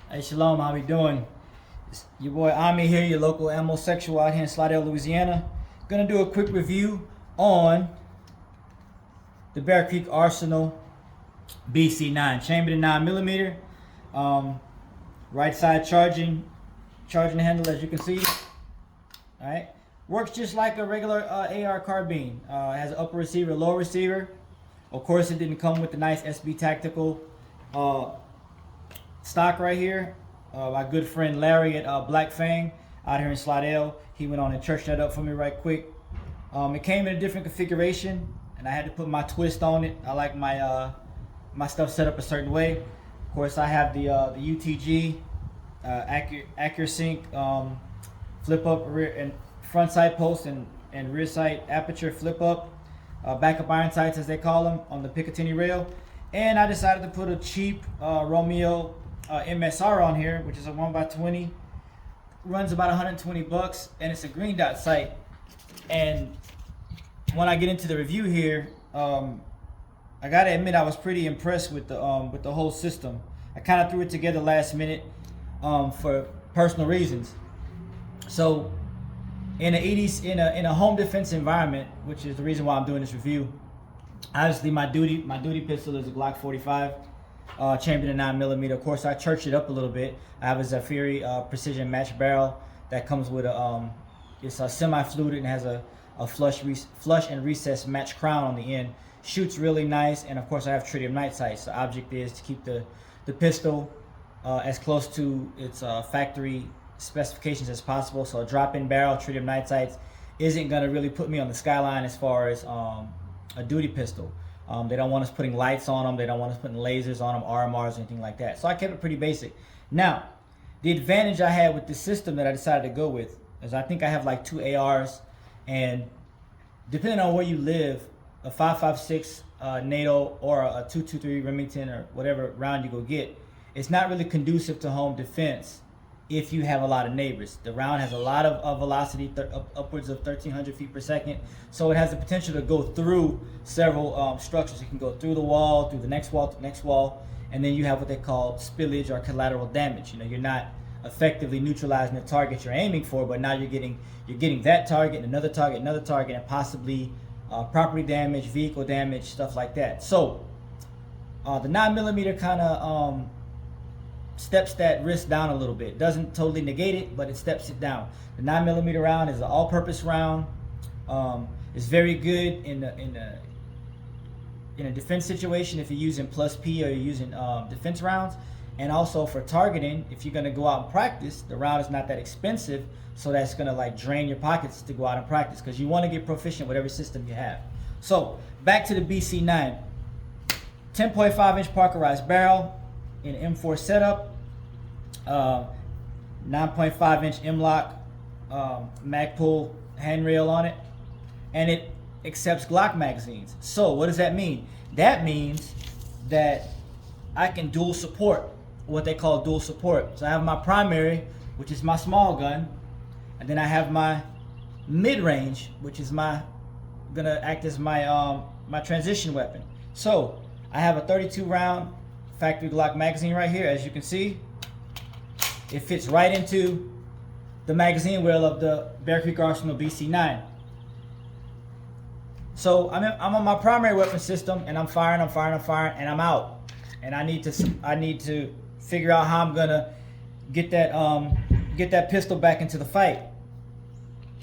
Hey, Shalom, how we doing? It's your boy Ami here, your local ammo sexual out here in Slidell, Louisiana. Gonna do a quick review on the Bear Creek Arsenal BC9, chambered in 9mm. Right side charging handle, as you can see. All right, works just like a regular AR carbine. It has an upper receiver, lower receiver. Of course, it didn't come with the nice SB tactical stock right here. My good friend Larry at Black Fang out here in Slidell, he went on and churched that up for me right quick. It came in a different configuration, and I had to put my twist on it. I like my my stuff set up a certain way. Of course, I have the UTG AccuraSync flip up rear and front sight post and rear sight aperture flip up, backup iron sights as they call them, on the Picatinny rail. And I decided to put a cheap Romeo MSR on here, which is a 1x20, runs about 120 bucks, and it's a green dot sight. And when I get into the review here, I gotta admit I was pretty impressed with the whole system. I kind of threw it together last minute for personal reasons. So in a home defense environment, which is the reason why I'm doing this review, obviously my duty pistol is a Glock 45, chambered in 9mm. Of course, I churched it up a little bit. I have a Zafiri precision match barrel that comes with it's a semi-fluted and has a flush and recessed match crown on the end. Shoots really nice, and of course I have tritium night sights. The object is to keep the pistol as close to its factory specifications as possible. So a drop-in barrel, tritium night sights, isn't gonna really put me on the skyline as far as a duty pistol. They don't want us putting lights on them. They don't want us putting lasers on them, RMRs, or anything like that. So I kept it pretty basic. Now, the advantage I had with this system that I decided to go with is I think I have like 2 ARs, and depending on where you live, a 5.56 NATO or a 223 Remington or whatever round you go get, it's not really conducive to home defense if you have a lot of neighbors. The round has a lot of velocity, upwards of 1,300 feet per second, so it has the potential to go through several structures. It can go through the wall, through the next wall, to the next wall, and then you have what they call spillage or collateral damage. You know, you're not effectively neutralizing the target you're aiming for, but now you're getting that target, another target, and possibly property damage, vehicle damage, stuff like that. So the 9mm kind of steps that risk down a little bit. Doesn't totally negate it, but it steps it down. The 9mm round is an all-purpose round. It's very good in a defense situation if you're using plus P or you're using defense rounds. And also for targeting, if you're gonna go out and practice, the round is not that expensive, so that's gonna like drain your pockets to go out and practice, because you want to get proficient with every system you have. So back to the BC9, 10.5-inch Parkerized barrel in M4 setup, 9.5-inch M-LOK Magpul handrail on it, and it accepts Glock magazines. So what does that mean? That means that I can dual support, what they call dual support. So I have my primary, which is my small gun, and then I have my mid-range, which is gonna act as my my transition weapon. So I have a 32 round factory Glock magazine right here. As you can see, it fits right into the magazine well of the Bear Creek Arsenal BC9. So I'm on my primary weapon system, and I'm firing, and I'm out. And I need to figure out how I'm gonna get that pistol back into the fight.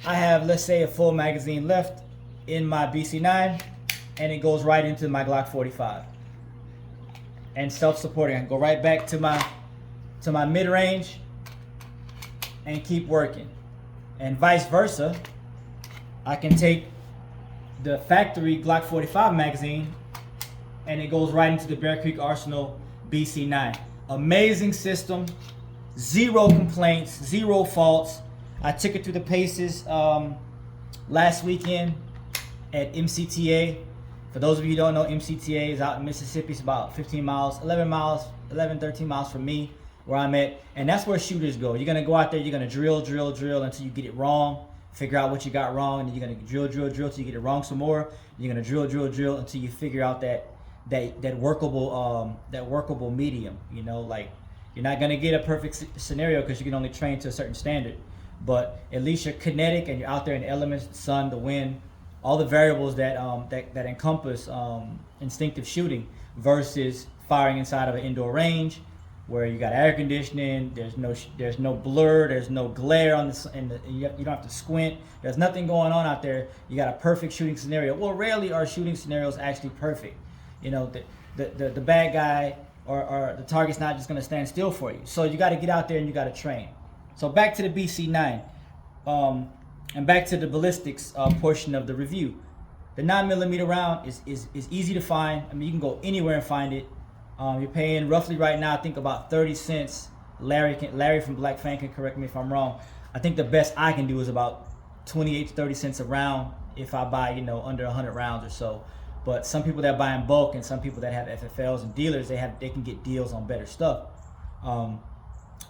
I have, let's say, a full magazine left in my BC9, and it goes right into my Glock 45. And self-supporting, I can go right back to my mid-range and keep working. And vice versa, I can take the factory Glock 45 magazine, and it goes right into the Bear Creek Arsenal BC9. Amazing system, zero complaints, zero faults. I took it through the paces last weekend at MCTA. For those of you who don't know, MCTA is out in Mississippi. It's about 15 miles, 13 miles from me, where I'm at. And that's where shooters go. You're gonna go out there, you're gonna drill until you get it wrong, figure out what you got wrong, and then you're gonna drill till you get it wrong some more. You're gonna drill until you figure out that workable medium. You know, like You're not going to get a perfect scenario because you can only train to a certain standard. But at least you're kinetic and you're out there in the elements, the sun, the wind, all the variables that that encompass instinctive shooting versus firing inside of an indoor range where you got air conditioning. There's no blur. There's no glare on you don't have to squint. There's nothing going on out there. You got a perfect shooting scenario. Well, rarely are shooting scenarios actually perfect. You know, the bad guy or the target's not just going to stand still for you. So you got to get out there and you got to train. So back to the BC9, and back to the ballistics portion of the review. The 9mm round is easy to find. I mean, you can go anywhere and find it. You're paying roughly right now, I think about 30 cents. Larry from Black Fang can correct me if I'm wrong. I think the best I can do is about 28 to 30 cents a round if I buy, under 100 rounds or so. But some people that buy in bulk and some people that have FFLs and dealers, they can get deals on better stuff.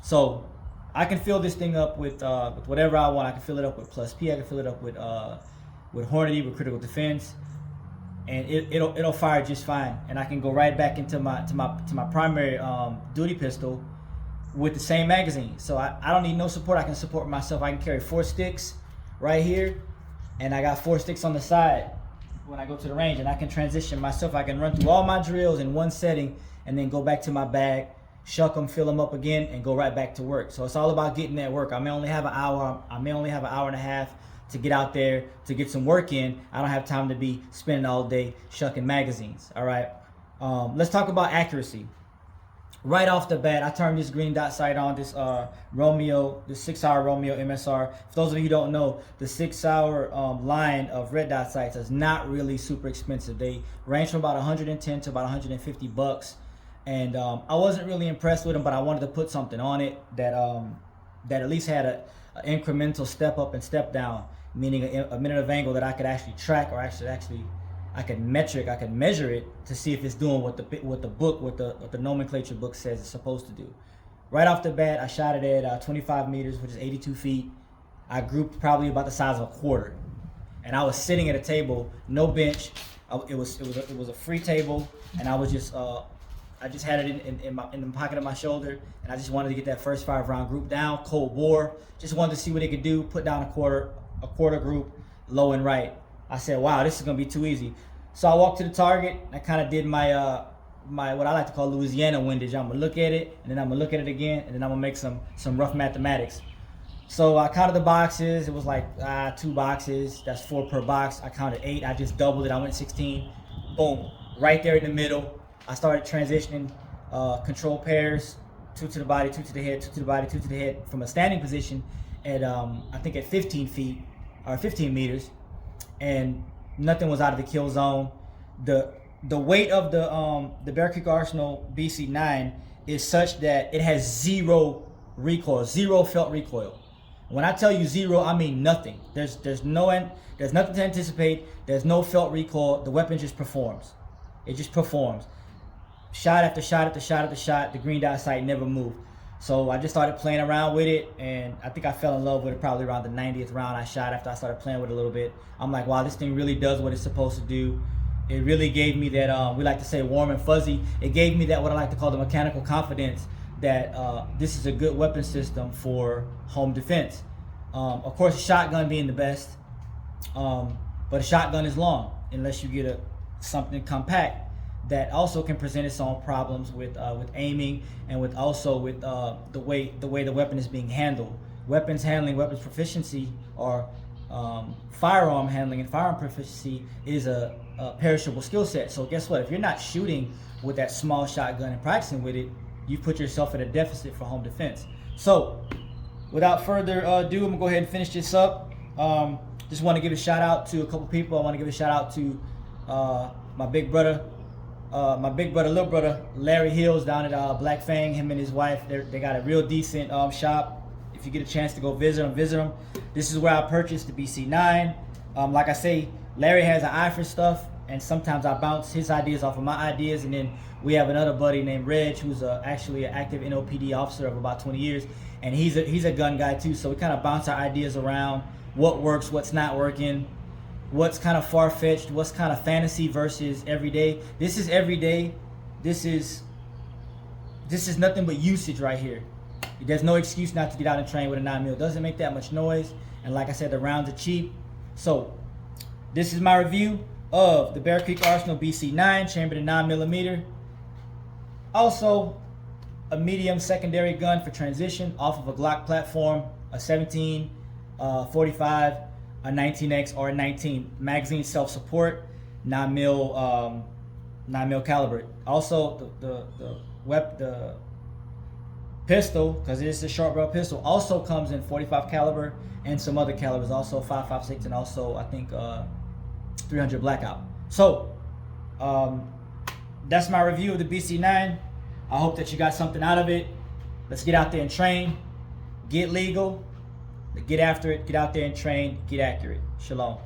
So I can fill this thing up with whatever I want. I can fill it up with Plus P. I can fill it up with Hornady, with Critical Defense, and it'll fire just fine. And I can go right back into my primary duty pistol with the same magazine. So I don't need no support. I can support myself. I can carry 4 sticks right here, and I got 4 sticks on the side when I go to the range, and I can transition myself. I can run through all my drills in one setting and then go back to my bag, shuck them, fill them up again, and go right back to work. So it's all about getting that work. I may only have an hour. I may only have an hour and a half to get out there to get some work in. I don't have time to be spending all day shucking magazines. All right. Let's talk about accuracy. Right off the bat, I turned this green dot sight on, this Romeo, the 6-hour Romeo MSR. For those of you who don't know, the 6-hour line of red dot sights is not really super expensive. They range from about 110 to about 150 bucks. And I wasn't really impressed with them, but I wanted to put something on it that at least had an incremental step up and step down, meaning a minute of angle that I could actually track, or actually I could measure it to see if it's doing what the nomenclature book says it's supposed to do. Right off the bat, I shot it at 25 meters, which is 82 feet. I grouped probably about the size of a quarter, and I was sitting at a table, no bench. It was a free table, and I was just I just had it in the pocket of my shoulder, and I just wanted to get that first 5 round group down, cold bore. Just wanted to see what it could do. Put down a quarter group, low and right. I said, wow, this is gonna be too easy. So I walked to the target. I kind of did my what I like to call Louisiana windage. I'm gonna look at it, and then I'm gonna look at it again, and then I'm gonna make some rough mathematics. So I counted the boxes. It was like 2 boxes. That's 4 per box. I counted 8. I just doubled it. I went 16. Boom, right there in the middle. I started transitioning control pairs, 2 to the body, 2 to the head, 2 to the body, 2 to the head, from a standing position at I think at 15 feet or 15 meters, and nothing was out of the kill zone. The weight of the Bear Creek Arsenal BC9 is such that it has 0 recoil, 0 felt recoil. When I tell you 0, I mean nothing. There's nothing to anticipate. There's no felt recoil. The weapon just performs. It just performs. Shot after shot after shot after shot, the green dot sight never moved. So I just started playing around with it, and I think I fell in love with it probably around the 90th round I shot. After I started playing with it a little bit, I'm like, wow, this thing really does what it's supposed to do. It really gave me that, we like to say, warm and fuzzy. It gave me that, what I like to call, the mechanical confidence that this is a good weapon system for home defense. Of course, a shotgun being the best, but a shotgun is long unless you get something compact that also can present its own problems with aiming, and with the way the weapon is being handled. Weapons handling, weapons proficiency, or firearm handling and firearm proficiency is a perishable skill set. So guess what? If you're not shooting with that small shotgun and practicing with it, you put yourself at a deficit for home defense. So without further ado, I'm gonna go ahead and finish this up. Just want to give a shout out to a couple people. I want to give a shout out to my big brother, little brother, Larry Hills down at Black Fang. Him and his wife, they got a real decent shop. If you get a chance to go visit them. This is where I purchased the BC9. Like I say, Larry has an eye for stuff, and sometimes I bounce his ideas off of my ideas. And then we have another buddy named Reg, who's actually an active NOPD officer of about 20 years, and he's a gun guy too. So we kind of bounce our ideas around, what works, what's not working, what's kind of far-fetched, what's kind of fantasy versus everyday. This is everyday. This is this is nothing but usage right here. There's no excuse not to get out and train with a 9mm. It doesn't make that much noise, and like I said, the rounds are cheap. So this is my review of the Bear Creek Arsenal BC9 chambered in 9mm. Also, a medium secondary gun for transition off of a Glock platform, a 17, 45, a 19X, or a 19. Magazine self-support, 9mm caliber. Also, the pistol, because it is a short barrel pistol, also comes in 45 caliber and some other calibers, also 5.56 and also I think 300 blackout. So that's my review of the BC9. I hope that you got something out of it. Let's get out there and train, get legal, get after it, get out there and train, get accurate. Shalom.